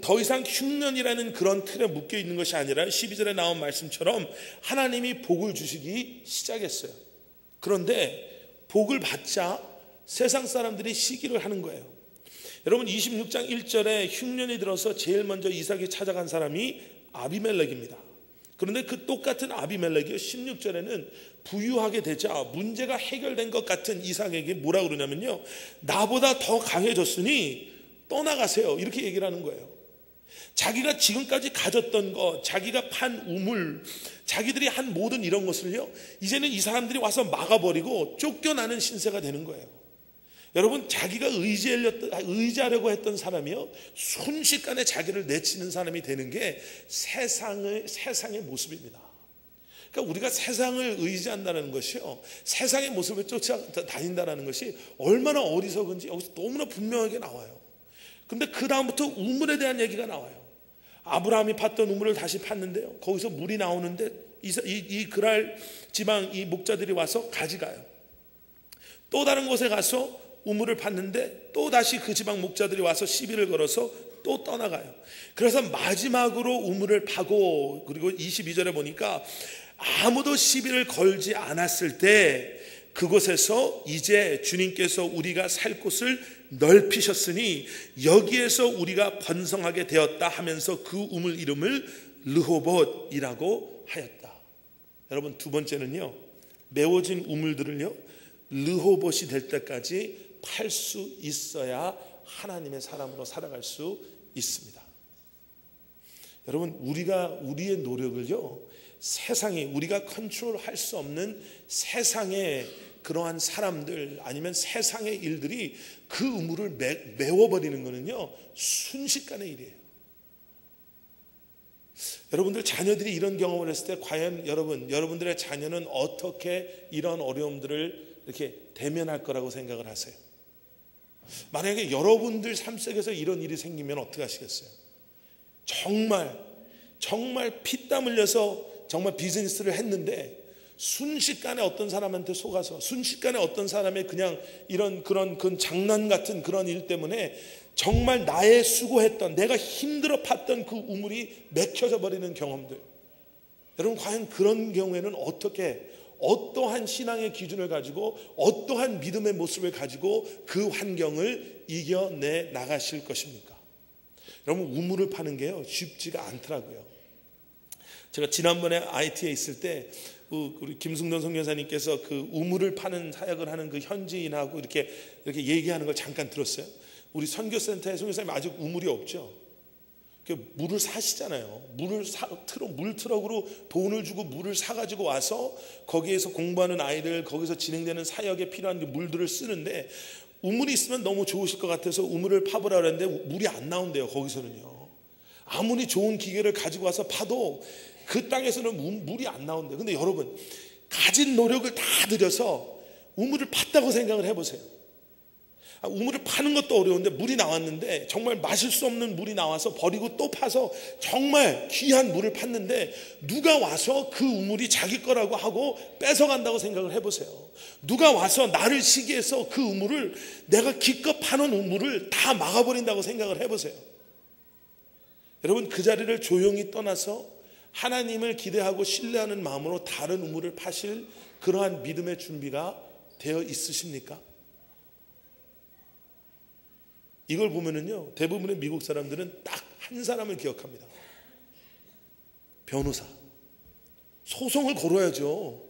A: 더 이상 흉년이라는 그런 틀에 묶여 있는 것이 아니라 12절에 나온 말씀처럼 하나님이 복을 주시기 시작했어요. 그런데 복을 받자 세상 사람들이 시기를 하는 거예요. 여러분, 26장 1절에 흉년이 들어서 제일 먼저 이삭이 찾아간 사람이 아비멜렉입니다. 그런데 그 똑같은 아비멜렉이 16절에는 부유하게 되자 문제가 해결된 것 같은 이삭에게 뭐라 그러냐면요, 나보다 더 강해졌으니 떠나가세요, 이렇게 얘기를 하는 거예요. 자기가 지금까지 가졌던 것, 자기가 판 우물, 자기들이 한 모든 이런 것을요, 이제는 이 사람들이 와서 막아버리고 쫓겨나는 신세가 되는 거예요. 여러분, 자기가 의지하려고 했던 사람이요, 순식간에 자기를 내치는 사람이 되는 게 세상의 모습입니다. 그러니까 우리가 세상을 의지한다는 것이요, 세상의 모습을 쫓아다닌다는 것이 얼마나 어리석은지 여기서 너무나 분명하게 나와요. 근데 그 다음부터 우물에 대한 얘기가 나와요. 아브라함이 팠던 우물을 다시 팠는데요, 거기서 물이 나오는데 이 그랄 지방 이 목자들이 와서 가져가요. 또 다른 곳에 가서 우물을 팠는데 또 다시 그 지방 목자들이 와서 시비를 걸어서 또 떠나가요. 그래서 마지막으로 우물을 파고, 그리고 22절에 보니까 아무도 시비를 걸지 않았을 때 그곳에서 이제 주님께서 우리가 살 곳을 넓히셨으니 여기에서 우리가 번성하게 되었다 하면서 그 우물 이름을 르호봇이라고 하였다. 여러분, 두 번째는요, 메워진 우물들을요 르호봇이 될 때까지 팔 수 있어야 하나님의 사람으로 살아갈 수 있습니다. 여러분, 우리의 노력을요, 세상이, 우리가 컨트롤할 수 없는 세상의 그러한 사람들 아니면 세상의 일들이 그 우물을 메워버리는 것은요 순식간의 일이에요. 여러분들 자녀들이 이런 경험을 했을 때 과연 여러분들의 자녀는 어떻게 이런 어려움들을 이렇게 대면할 거라고 생각을 하세요? 만약에 여러분들 삶 속에서 이런 일이 생기면 어떻게 하시겠어요? 정말 피땀 흘려서 정말 비즈니스를 했는데 순식간에 어떤 사람한테 속아서, 순식간에 어떤 사람의 그냥 그런 장난 같은 그런 일 때문에 정말 나의 수고했던, 내가 힘들어 팠던 그 우물이 맥혀져 버리는 경험들. 여러분, 과연 그런 경우에는 어떠한 신앙의 기준을 가지고, 어떠한 믿음의 모습을 가지고 그 환경을 이겨내 나가실 것입니까? 여러분, 우물을 파는 게요 쉽지가 않더라고요. 제가 지난번에 IT에 있을 때 우리 김승돈 선교사님께서 그 우물을 파는 사역을 하는 그 현지인하고 이렇게 얘기하는 걸 잠깐 들었어요. 우리 선교센터에 선교사님 아직 우물이 없죠. 물을 사시잖아요. 물 트럭으로 돈을 주고 물을 사가지고 와서 거기에서 공부하는 아이들, 거기서 진행되는 사역에 필요한 물들을 쓰는데, 우물이 있으면 너무 좋으실 것 같아서 우물을 파보라 그랬는데 물이 안 나온대요. 거기서는요. 아무리 좋은 기계를 가지고 와서 파도 그 땅에서는 물이 안 나온대요. 근데 여러분, 가진 노력을 다 들여서 우물을 팠다고 생각을 해보세요. 우물을 파는 것도 어려운데 물이 나왔는데, 정말 마실 수 없는 물이 나와서 버리고 또 파서 정말 귀한 물을 팠는데 누가 와서 그 우물이 자기 거라고 하고 뺏어간다고 생각을 해보세요. 누가 와서 나를 시기해서 그 우물을, 내가 기껏 파놓은 우물을 다 막아버린다고 생각을 해보세요. 여러분, 그 자리를 조용히 떠나서 하나님을 기대하고 신뢰하는 마음으로 다른 우물을 파실 그러한 믿음의 준비가 되어 있으십니까? 이걸 보면은요, 대부분의 미국 사람들은 딱 한 사람을 기억합니다. 변호사. 소송을 걸어야죠.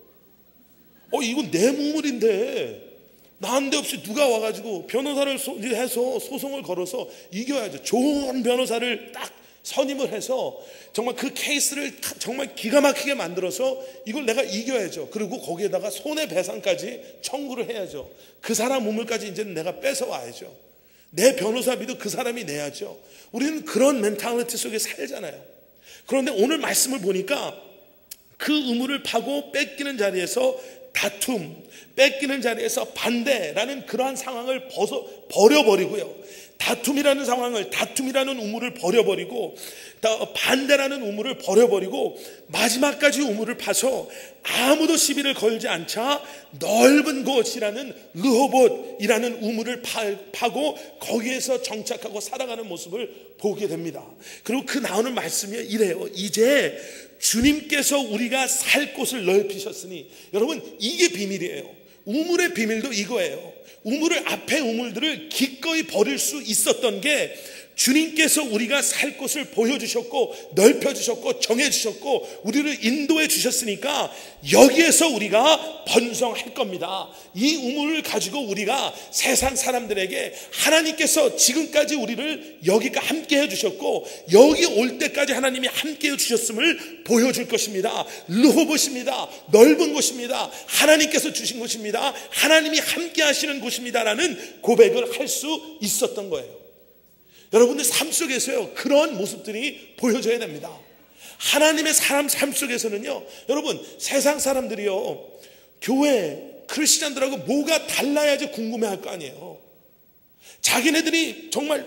A: 이건 내 우물인데 난데없이 누가 와가지고 변호사를 해서 소송을 걸어서 이겨야죠. 좋은 변호사를 딱 선임을 해서 정말 그 케이스를 정말 기가 막히게 만들어서 이걸 내가 이겨야죠. 그리고 거기에다가 손해배상까지 청구를 해야죠. 그 사람 우물까지 이제는 내가 뺏어와야죠. 내 변호사비도 그 사람이 내야죠. 우리는 그런 멘탈리티 속에 살잖아요. 그런데 오늘 말씀을 보니까 그 우물을 파고 뺏기는 자리에서 다툼, 뺏기는 자리에서 반대라는 그러한 상황을 버려버리고요. 다툼이라는 우물을 버려버리고, 반대라는 우물을 버려버리고, 마지막까지 우물을 파서 아무도 시비를 걸지 않자 넓은 곳이라는 르호봇이라는 우물을 파고 거기에서 정착하고 살아가는 모습을 보게 됩니다. 그리고 그 나오는 말씀이 이래요. 이제 주님께서 우리가 살 곳을 넓히셨으니, 여러분, 이게 비밀이에요. 우물의 비밀도 이거예요. 앞에 우물들을 기꺼이 버릴 수 있었던 게 주님께서 우리가 살 곳을 보여주셨고 넓혀주셨고 정해주셨고 우리를 인도해 주셨으니까 여기에서 우리가 번성할 겁니다. 이 우물을 가지고 우리가 세상 사람들에게 하나님께서 지금까지 우리를 여기가 함께 해주셨고 여기 올 때까지 하나님이 함께 해주셨음을 보여줄 것입니다. 르호봇입니다. 넓은 곳입니다. 하나님께서 주신 곳입니다. 하나님이 함께 하시는 곳입니다라는 고백을 할 수 있었던 거예요. 여러분들 삶 속에서요, 그런 모습들이 보여져야 됩니다. 하나님의 사람 삶 속에서는요, 여러분, 세상 사람들이요, 교회 크리스찬들하고 뭐가 달라야지 궁금해할 거 아니에요. 자기네들이 정말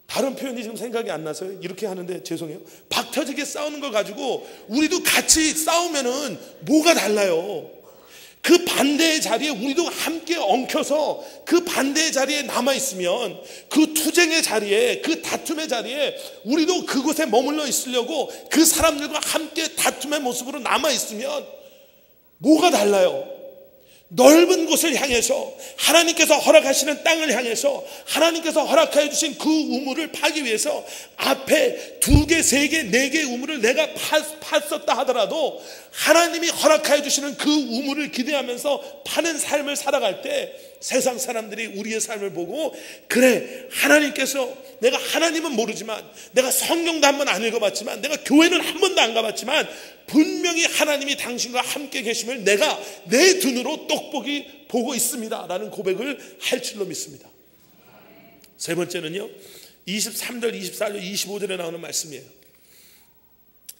A: 다른 표현이 지금 생각이 안 나서 이렇게 하는데 죄송해요. 박터지게 싸우는 걸 가지고 우리도 같이 싸우면은 뭐가 달라요? 그 반대의 자리에 우리도 함께 엉켜서 그 반대의 자리에 남아있으면, 그 투쟁의 자리에, 그 다툼의 자리에 우리도 그곳에 머물러 있으려고 그 사람들과 함께 다툼의 모습으로 남아있으면 뭐가 달라요? 넓은 곳을 향해서, 하나님께서 허락하시는 땅을 향해서 하나님께서 허락하여 주신 그 우물을 파기 위해서 앞에 2개, 3개, 4개의 우물을 내가 팠었다 하더라도 하나님이 허락하여 주시는 그 우물을 기대하면서 파는 삶을 살아갈 때 세상 사람들이 우리의 삶을 보고, 그래, 하나님께서, 내가 하나님은 모르지만, 내가 성경도 한 번 안 읽어봤지만, 내가 교회는 한 번도 안 가봤지만 분명히 하나님이 당신과 함께 계심을 내가 내 눈으로 똑똑히 보고 있습니다 라는 고백을 할 줄로 믿습니다. 세 번째는요, 23절, 24절, 25절에 나오는 말씀이에요.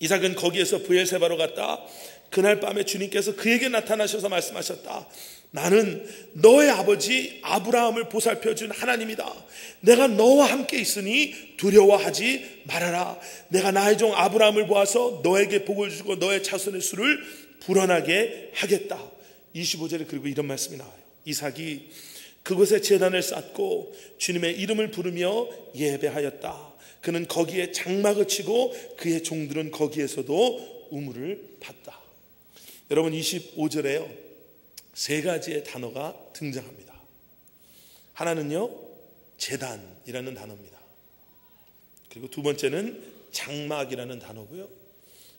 A: 이삭은 거기에서 브엘세바로 갔다. 그날 밤에 주님께서 그에게 나타나셔서 말씀하셨다. 나는 너의 아버지 아브라함을 보살펴 준 하나님이다. 내가 너와 함께 있으니 두려워하지 말아라. 내가 나의 종 아브라함을 보아서 너에게 복을 주고 너의 자손의 수를 불어나게 하겠다. 25절에 그리고 이런 말씀이 나와요. 이삭이 그곳에 제단을 쌓고 주님의 이름을 부르며 예배하였다. 그는 거기에 장막을 치고 그의 종들은 거기에서도 우물을 팠다. 여러분, 25절에요, 3가지의 단어가 등장합니다. 하나는요, 제단이라는 단어입니다. 그리고 2번째는 장막이라는 단어고요.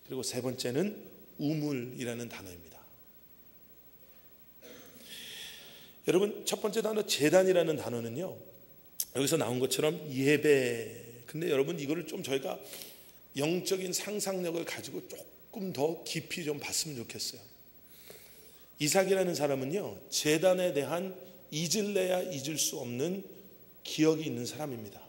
A: 그리고 3번째는 우물이라는 단어입니다. 여러분, 첫 번째 단어 제단이라는 단어는요, 여기서 나온 것처럼 예배. 근데 여러분, 이거를 좀 저희가 영적인 상상력을 가지고 조금 더 깊이 좀 봤으면 좋겠어요. 이삭이라는 사람은요, 제단에 대한 잊을래야 잊을 수 없는 기억이 있는 사람입니다.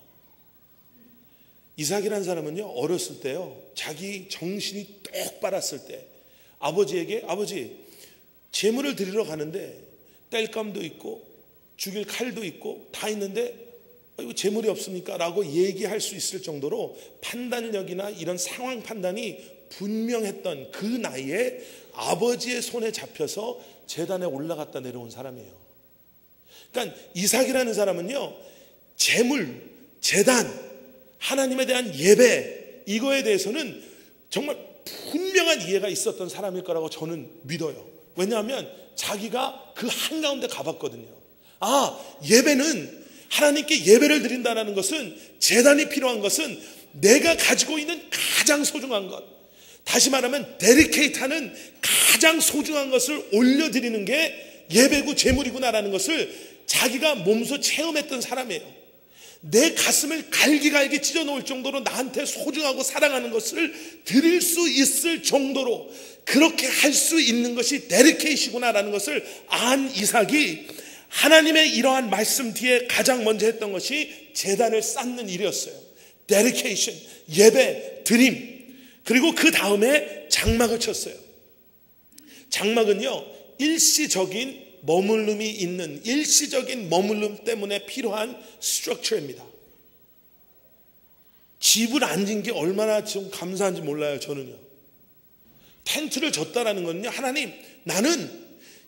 A: 이삭이라는 사람은요, 어렸을 때요, 자기 정신이 똑바랐을 때 아버지에게, 아버지, 제물을 드리러 가는데 땔감도 있고 죽일 칼도 있고 다 있는데 이거 제물이 없습니까? 라고 얘기할 수 있을 정도로 판단력이나 이런 상황 판단이 분명했던 그 나이에 아버지의 손에 잡혀서 제단에 올라갔다 내려온 사람이에요. 그러니까 이삭이라는 사람은요, 제물, 제단, 하나님에 대한 예배, 이거에 대해서는 정말 분명한 이해가 있었던 사람일 거라고 저는 믿어요. 왜냐하면 자기가 그 한가운데 가봤거든요. 아, 예배는, 하나님께 예배를 드린다는 것은, 제단이 필요한 것은 내가 가지고 있는 가장 소중한 것, 다시 말하면 데리케이트하는 가장 소중한 것을 올려드리는 게 예배고 제물이구나라는 것을 자기가 몸소 체험했던 사람이에요. 내 가슴을 갈기갈기 찢어놓을 정도로 나한테 소중하고 사랑하는 것을 드릴 수 있을 정도로 그렇게 할 수 있는 것이 데리케이트구나라는 것을 안 이삭이 하나님의 이러한 말씀 뒤에 가장 먼저 했던 것이 제단을 쌓는 일이었어요. 데리케이션, 예배, 드림. 그리고 그 다음에 장막을 쳤어요. 장막은요, 일시적인 머물름이 있는, 일시적인 머물름 때문에 필요한 스트럭처입니다. 집을 앉은 게 얼마나 좀 감사한지 몰라요, 저는요. 텐트를 졌다라는 건요, 하나님, 나는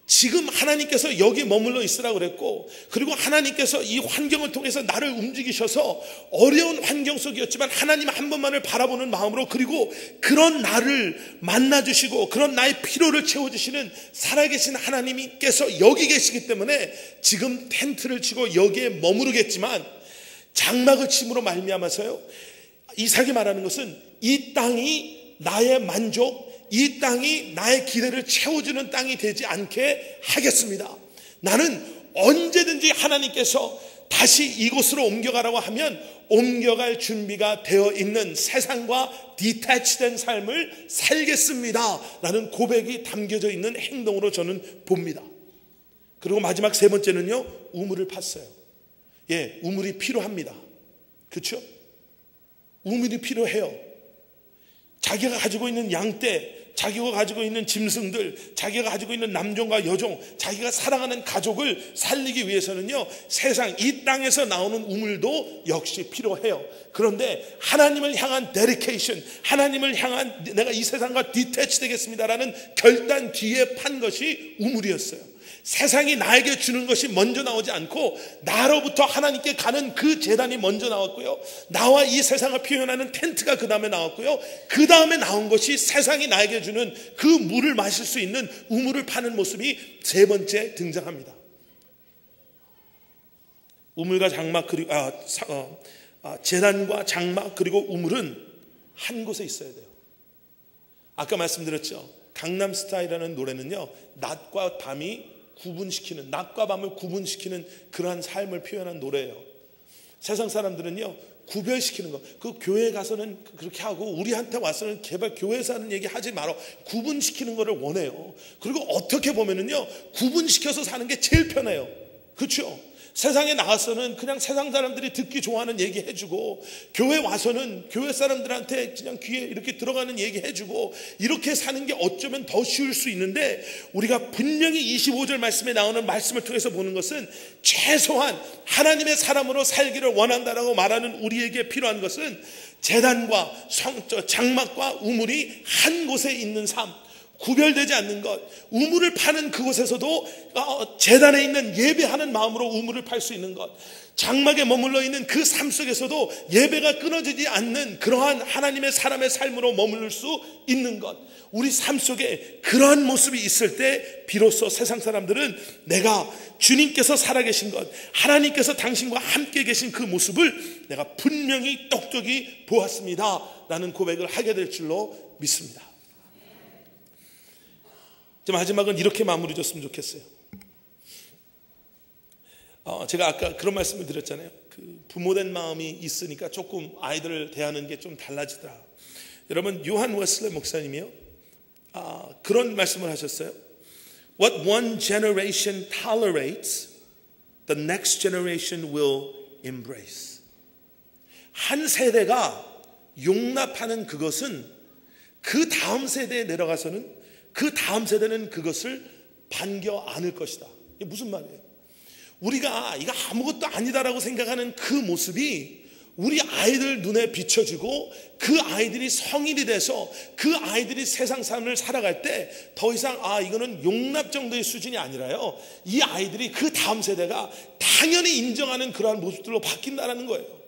A: 지금 하나님께서 여기 머물러 있으라고 그랬고, 그리고 하나님께서 이 환경을 통해서 나를 움직이셔서 어려운 환경 속이었지만 하나님 한 번만을 바라보는 마음으로, 그리고 그런 나를 만나주시고 그런 나의 필요를 채워주시는 살아계신 하나님께서 여기 계시기 때문에 지금 텐트를 치고 여기에 머무르겠지만, 장막을 침으로 말미암아서요, 이삭이 말하는 것은 이 땅이 나의 만족, 이 땅이 나의 기대를 채워주는 땅이 되지 않게 하겠습니다. 나는 언제든지 하나님께서 다시 이곳으로 옮겨가라고 하면 옮겨갈 준비가 되어 있는 세상과 디태치된 삶을 살겠습니다 라는 고백이 담겨져 있는 행동으로 저는 봅니다. 그리고 마지막 3번째는요, 우물을 팠어요. 예, 우물이 필요합니다. 그렇죠? 우물이 필요해요. 자기가 가지고 있는 양떼, 자기가 가지고 있는 짐승들, 자기가 가지고 있는 남종과 여종, 자기가 사랑하는 가족을 살리기 위해서는요, 세상 이 땅에서 나오는 우물도 역시 필요해요. 그런데 하나님을 향한 데리케이션, 하나님을 향한 내가 이 세상과 디태치 되겠습니다라는 결단 뒤에 판 것이 우물이었어요. 세상이 나에게 주는 것이 먼저 나오지 않고 나로부터 하나님께 가는 그 제단이 먼저 나왔고요, 나와 이 세상을 표현하는 텐트가 그 다음에 나왔고요, 그 다음에 나온 것이 세상이 나에게 주는 그 물을 마실 수 있는 우물을 파는 모습이 세 번째 등장합니다. 우물과 장막 그리고 제단과 장막 그리고 우물은 한 곳에 있어야 돼요. 아까 말씀드렸죠, 강남스타일이라는 노래는요, 낮과 밤이 구분시키는, 낮과 밤을 구분시키는 그러한 삶을 표현한 노래예요. 세상 사람들은요, 구별시키는 거, 그 교회에 가서는 그렇게 하고 우리한테 와서는 제발 교회에서 하는 얘기 하지 말어, 구분시키는 거를 원해요. 그리고 어떻게 보면은요, 구분시켜서 사는 게 제일 편해요. 그렇죠? 세상에 나가서는 그냥 세상 사람들이 듣기 좋아하는 얘기 해주고, 교회 와서는 교회 사람들한테 그냥 귀에 이렇게 들어가는 얘기 해주고, 이렇게 사는 게 어쩌면 더 쉬울 수 있는데, 우리가 분명히 25절 말씀에 나오는 말씀을 통해서 보는 것은 최소한 하나님의 사람으로 살기를 원한다라고 말하는 우리에게 필요한 것은 제단과 장막과 우물이 한 곳에 있는 삶, 구별되지 않는 것, 우물을 파는 그곳에서도 제단에 있는 예배하는 마음으로 우물을 팔 수 있는 것, 장막에 머물러 있는 그 삶 속에서도 예배가 끊어지지 않는 그러한 하나님의 사람의 삶으로 머무를 수 있는 것, 우리 삶 속에 그러한 모습이 있을 때 비로소 세상 사람들은 내가 주님께서 살아계신 것, 하나님께서 당신과 함께 계신 그 모습을 내가 분명히 똑똑히 보았습니다 라는 고백을 하게 될 줄로 믿습니다. 마지막은 이렇게 마무리 줬으면 좋겠어요. 제가 아까 그런 말씀을 드렸잖아요. 그 부모된 마음이 있으니까 조금 아이들을 대하는 게 좀 달라지더라. 여러분, 요한 웨슬리 목사님이요, 그런 말씀을 하셨어요. What one generation tolerates, the next generation will embrace. 한 세대가 용납하는 그것은 그 다음 세대에 내려가서는 그 다음 세대는 그것을 반겨 안을 것이다. 이게 무슨 말이에요? 우리가 이거 아무것도 아니다라고 생각하는 그 모습이 우리 아이들 눈에 비춰지고, 그 아이들이 성인이 돼서 그 아이들이 세상 삶을 살아갈 때 더 이상 이거는 용납 정도의 수준이 아니라요, 이 아이들이 그 다음 세대가 당연히 인정하는 그러한 모습들로 바뀐다는 거예요.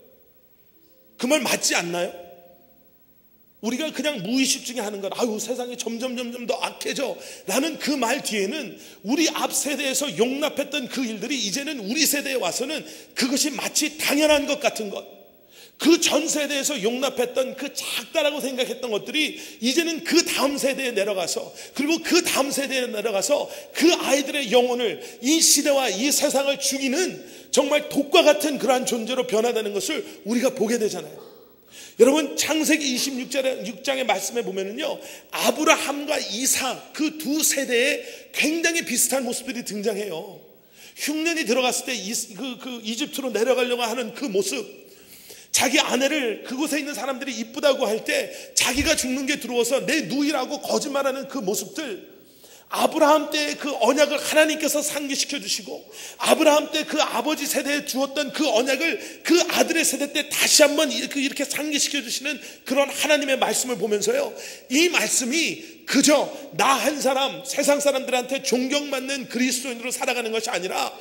A: 그 말 맞지 않나요? 우리가 그냥 무의식 중에 하는 것, 세상이 점점 더 악해져 라는 그 말 뒤에는 우리 앞 세대에서 용납했던 그 일들이 이제는 우리 세대에 와서는 그것이 마치 당연한 것 같은 것, 그 전 세대에서 용납했던 그 작다라고 생각했던 것들이 이제는 그 다음 세대에 내려가서, 그리고 그 다음 세대에 내려가서 그 아이들의 영혼을, 이 시대와 이 세상을 죽이는 정말 독과 같은 그러한 존재로 변화되는 것을 우리가 보게 되잖아요. 여러분, 창세기 26장의 말씀에 보면은요, 아브라함과 이삭 그 두 세대에 굉장히 비슷한 모습들이 등장해요. 흉년이 들어갔을 때 이집트로 내려가려고 하는 그 모습, 자기 아내를 그곳에 있는 사람들이 이쁘다고 할 때 자기가 죽는 게 들어와서 내 누이라고 거짓말하는 그 모습들, 아브라함 때의 그 언약을 하나님께서 상기시켜 주시고, 아브라함 때 그 아버지 세대에 주었던 그 언약을 그 아들의 세대 때 다시 한번 이렇게 상기시켜 주시는 그런 하나님의 말씀을 보면서요, 이 말씀이 그저 나 한 사람, 세상 사람들한테 존경받는 그리스도인으로 살아가는 것이 아니라,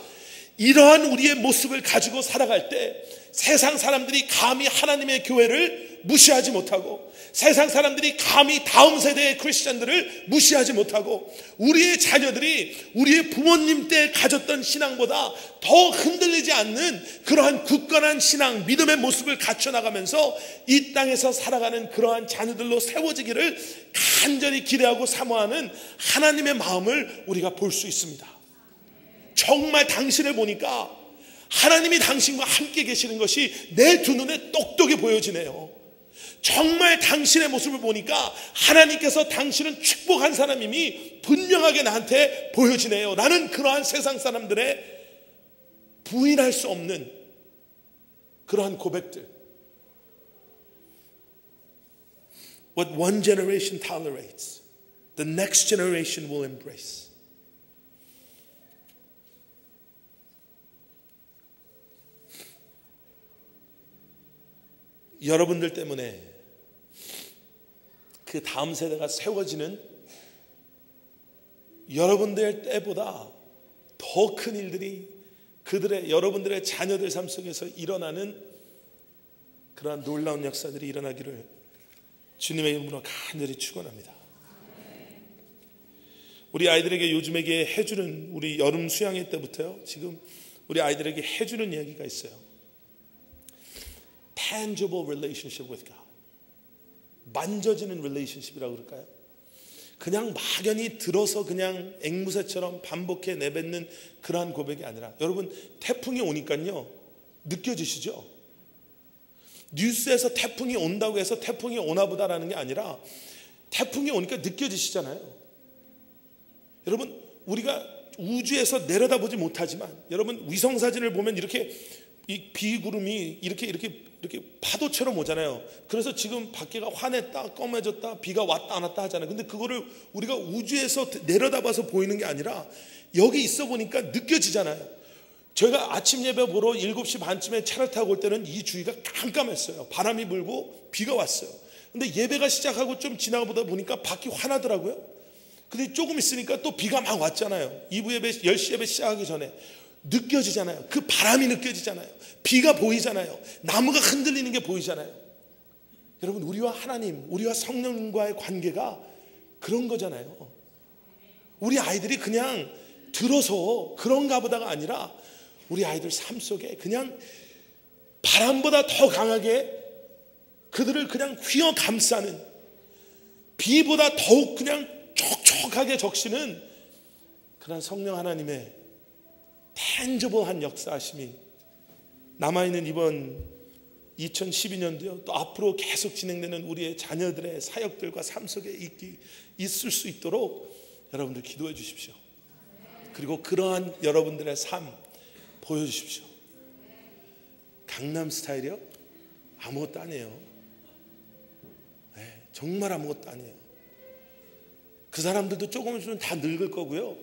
A: 이러한 우리의 모습을 가지고 살아갈 때 세상 사람들이 감히 하나님의 교회를 무시하지 못하고, 세상 사람들이 감히 다음 세대의 크리스천들을 무시하지 못하고, 우리의 자녀들이 우리의 부모님 때 가졌던 신앙보다 더 흔들리지 않는 그러한 굳건한 신앙, 믿음의 모습을 갖춰나가면서 이 땅에서 살아가는 그러한 자녀들로 세워지기를 간절히 기대하고 사모하는 하나님의 마음을 우리가 볼 수 있습니다. 정말 당신을 보니까 하나님이 당신과 함께 계시는 것이 내 두 눈에 똑똑히 보여지네요. 정말 당신의 모습을 보니까 하나님께서 당신은 축복한 사람임이 분명하게 나한테 보여지네요. 나는 그러한 세상 사람들의 부인할 수 없는 그러한 고백들. What one generation tolerates, the next generation will embrace. 여러분들 때문에 그 다음 세대가 세워지는 여러분들 때보다 더 큰 일들이 그들의 여러분들의 자녀들 삶 속에서 일어나는 그러한 놀라운 역사들이 일어나기를 주님의 이름으로 간절히 축원합니다. 우리 아이들에게 요즘에게 해주는, 우리 여름 수양회 때부터요, 지금 우리 아이들에게 해주는 이야기가 있어요. Tangible relationship with God. 만져지는 relationship이라고 그럴까요? 그냥 막연히 들어서 그냥 앵무새처럼 반복해 내뱉는 그러한 고백이 아니라, 여러분 태풍이 오니까요 느껴지시죠? 뉴스에서 태풍이 온다고 해서 태풍이 오나 보다라는 게 아니라 태풍이 오니까 느껴지시잖아요. 여러분 우리가 우주에서 내려다보지 못하지만, 여러분 위성사진을 보면 이렇게 이 비구름이 이렇게 파도처럼 오잖아요. 그래서 지금 밖에가 환했다 검해졌다 비가 왔다 안 왔다 하잖아요. 근데 그거를 우리가 우주에서 내려다봐서 보이는 게 아니라 여기 있어 보니까 느껴지잖아요. 저희가 아침 예배 보러 7시 반쯤에 차를 타고 올 때는 이 주위가 깜깜했어요. 바람이 불고 비가 왔어요. 근데 예배가 시작하고 좀 지나가 보다 보니까 밖이 환하더라고요. 근데 조금 있으니까 또 비가 막 왔잖아요. 2부 예배 10시 예배 시작하기 전에 느껴지잖아요. 그 바람이 느껴지잖아요. 비가 보이잖아요. 나무가 흔들리는 게 보이잖아요. 여러분 우리와 하나님, 우리와 성령과의 관계가 그런 거잖아요. 우리 아이들이 그냥 들어서 그런가 보다가 아니라 우리 아이들 삶 속에 그냥 바람보다 더 강하게 그들을 그냥 휘어 감싸는, 비보다 더욱 그냥 촉촉하게 적시는 그런 성령 하나님의 tangible 역사하심이 남아있는 이번 2012년도요 또 앞으로 계속 진행되는 우리의 자녀들의 사역들과 삶 속에 있을 수 있도록 여러분들 기도해 주십시오. 그리고 그러한 여러분들의 삶 보여주십시오. 강남 스타일이요? 아무것도 아니에요. 네, 정말 아무것도 아니에요. 그 사람들도 조금 있으면 다 늙을 거고요.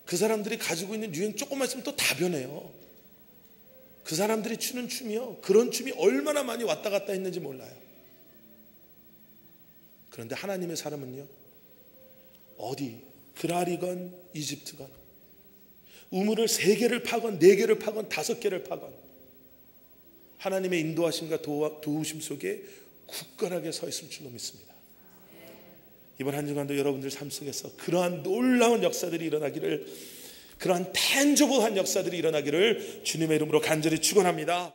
A: 그 사람들이 가지고 있는 유행 조금만 있으면 또 다 변해요. 그 사람들이 추는 춤이요, 그런 춤이 얼마나 많이 왔다 갔다 했는지 몰라요. 그런데 하나님의 사람은요, 어디 그랄이건 이집트건 우물을 3개를 파건 4개를 파건 5개를 파건 하나님의 인도하심과 도우심 속에 굳건하게 서 있을 줄로 믿습니다. 이번 한 주간도 여러분들 삶 속에서 그러한 놀라운 역사들이 일어나기를, 그러한 tangible 역사들이 일어나기를 주님의 이름으로 간절히 축원합니다.